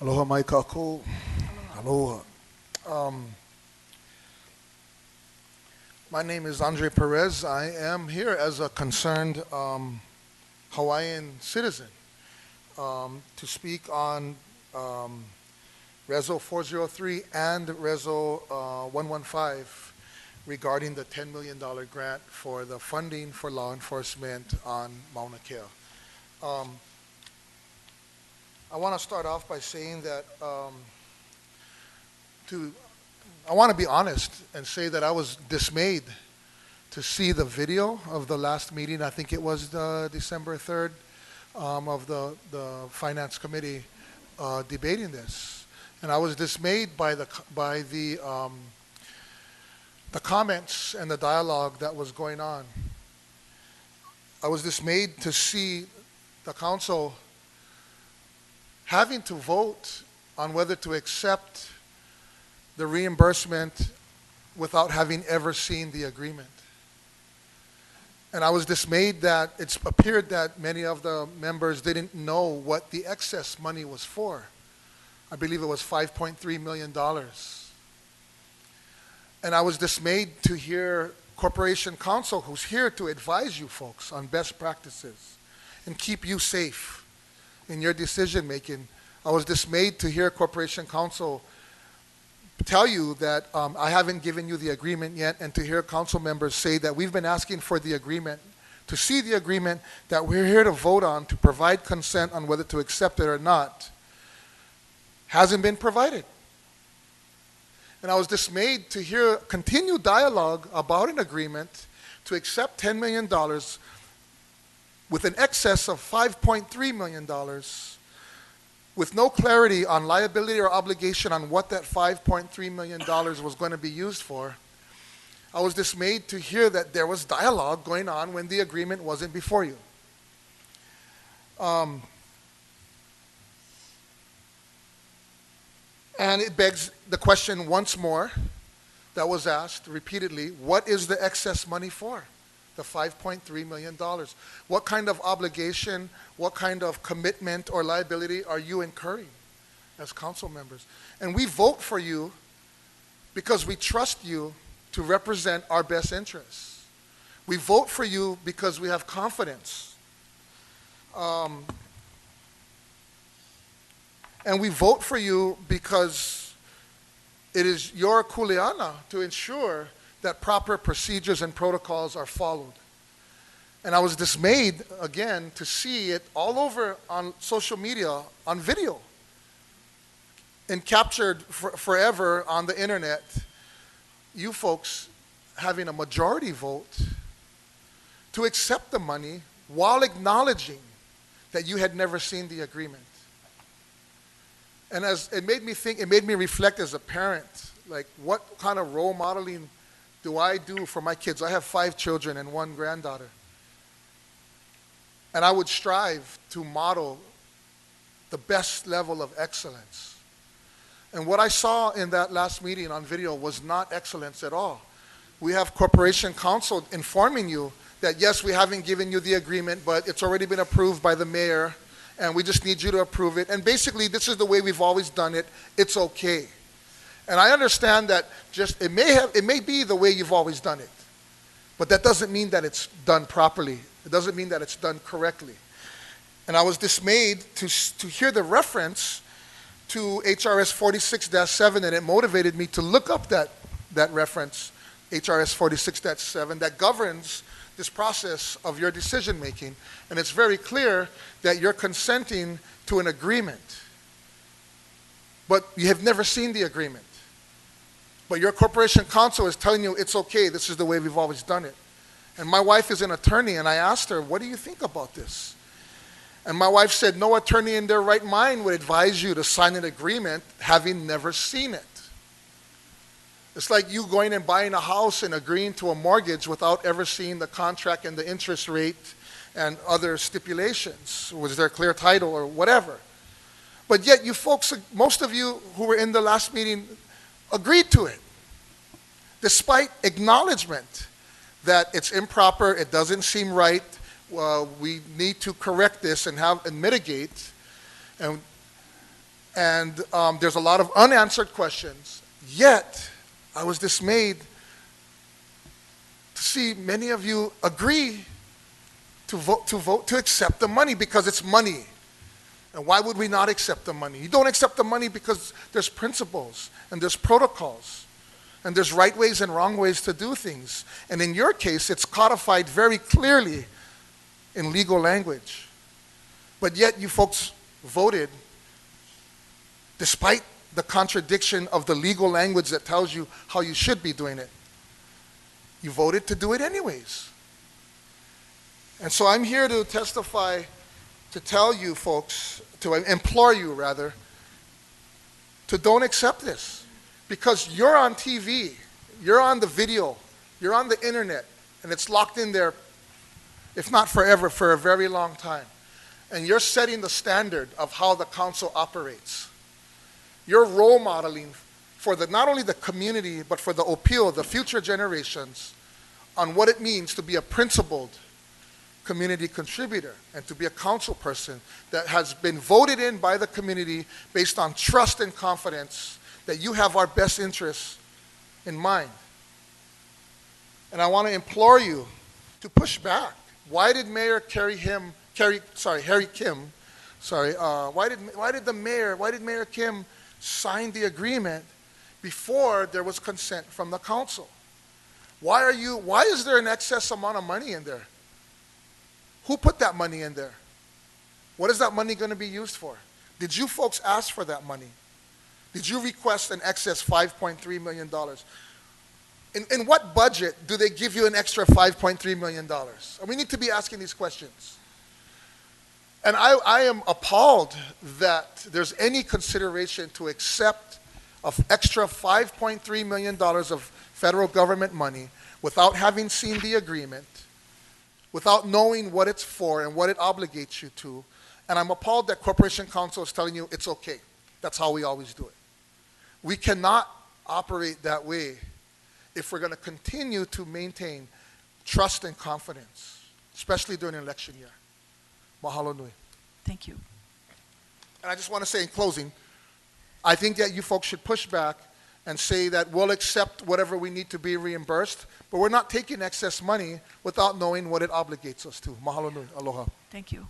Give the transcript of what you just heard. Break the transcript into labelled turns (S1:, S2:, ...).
S1: Aloha mai kākou. Aloha. My name is Andre Perez. I am here as a concerned Hawaiian citizen to speak on Reso 403 and Reso 115 regarding the $10 million grant for the funding for law enforcement on Mauna Kea. I want to start off by saying that I want to be honest and say that I was dismayed to see the video of the last meeting. I think it was December 3rd of the Finance Committee debating this, and I was dismayed by the comments and the dialogue that was going on. I was dismayed to see the council having to vote on whether to accept the reimbursement without having ever seen the agreement. And I was dismayed that it appeared that many of the members didn't know what the excess money was for. I believe it was $5.3 million. And I was dismayed to hear Corporation Counsel, who's here to advise you folks on best practices and keep you safe in your decision making. I was dismayed to hear Corporation Counsel tell you that I haven't given you the agreement yet, and to hear council members say that we've been asking for the agreement, to see the agreement that we're here to vote on, to provide consent on whether to accept it or not, hasn't been provided. And I was dismayed to hear continued dialogue about an agreement to accept $10 million with an excess of $5.3 million with no clarity on liability or obligation on what that $5.3 million was going to be used for. I was dismayed to hear that there was dialogue going on when the agreement wasn't before you. And it begs the question once more that was asked repeatedly: what is the excess money for? The $5.3 million. What kind of obligation, what kind of commitment or liability are you incurring as council members? And we vote for you because we trust you to represent our best interests. We vote for you because we have confidence. And we vote for you because it is your kuleana to ensure that proper procedures and protocols are followed. And I was dismayed, again, to see it all over on social media, on video, and captured forever on the internet, you folks having a majority vote to accept the money while acknowledging that you had never seen the agreement. And as it made me think, it made me reflect as a parent, like, what kind of role modeling do I do for my kids? I have 5 children and 1 granddaughter. And I would strive to model the best level of excellence. And what I saw in that last meeting on video was not excellence at all. We have Corporation Counsel informing you that yes, we haven't given you the agreement, but it's already been approved by the mayor, and we just need you to approve it. And basically, this is the way we've always done it. It's okay. And I understand that it may be the way you've always done it, but that doesn't mean that it's done properly. It doesn't mean that it's done correctly. And I was dismayed to hear the reference to HRS 46-7, and it motivated me to look up that reference, HRS 46-7, that governs this process of your decision making. And it's very clear that you're consenting to an agreement, but you have never seen the agreement. But your Corporation Counsel is telling you it's okay, this is the way we've always done it. And my wife is an attorney, and I asked her, what do you think about this? And my wife said, no attorney in their right mind would advise you to sign an agreement having never seen it. It's like you going and buying a house and agreeing to a mortgage without ever seeing the contract and the interest rate and other stipulations. Was there clear title or whatever? But yet you folks, most of you who were in the last meeting, agreed to it, despite acknowledgement that it's improper, it doesn't seem right, we need to correct this and mitigate. And And there's a lot of unanswered questions. Yet, I was dismayed to see many of you agree to vote to accept the money because it's money. And why would we not accept the money? You don't accept the money because there's principles and there's protocols and there's right ways and wrong ways to do things. And in your case, it's codified very clearly in legal language. But yet you folks voted despite the contradiction of the legal language that tells you how you should be doing it. You voted to do it anyways. And so I'm here to testify, to tell you folks, to implore you rather, to don't accept this. Because you're on TV, you're on the video, you're on the internet, and it's locked in there, if not forever, for a very long time. And you're setting the standard of how the council operates. You're role modeling for not only the community, but for the OPIO, the future generations, on what it means to be a principled community contributor and to be a council person that has been voted in by the community based on trust and confidence that you have our best interests in mind. And I want to implore you to push back. Why did Mayor Harry Kim, why did Mayor Kim sign the agreement before there was consent from the council? Why is there an excess amount of money in there? Who put that money in there? What is that money going to be used for? Did you folks ask for that money? Did you request an excess $5.3 million? In what budget do they give you an extra $5.3 million? And we need to be asking these questions. And I am appalled that there's any consideration to accept an extra $5.3 million of federal government money without having seen the agreement, without knowing what it's for and what it obligates you to. And I'm appalled that Corporation Counsel is telling you it's okay. That's how we always do it. We cannot operate that way if we're going to continue to maintain trust and confidence, especially during an election year. Mahalo nui.
S2: Thank you.
S1: And I just want to say in closing, I think that you folks should push back and say that we'll accept whatever we need to be reimbursed, but we're not taking excess money without knowing what it obligates us to. Mahalo nui. Aloha.
S2: Thank you.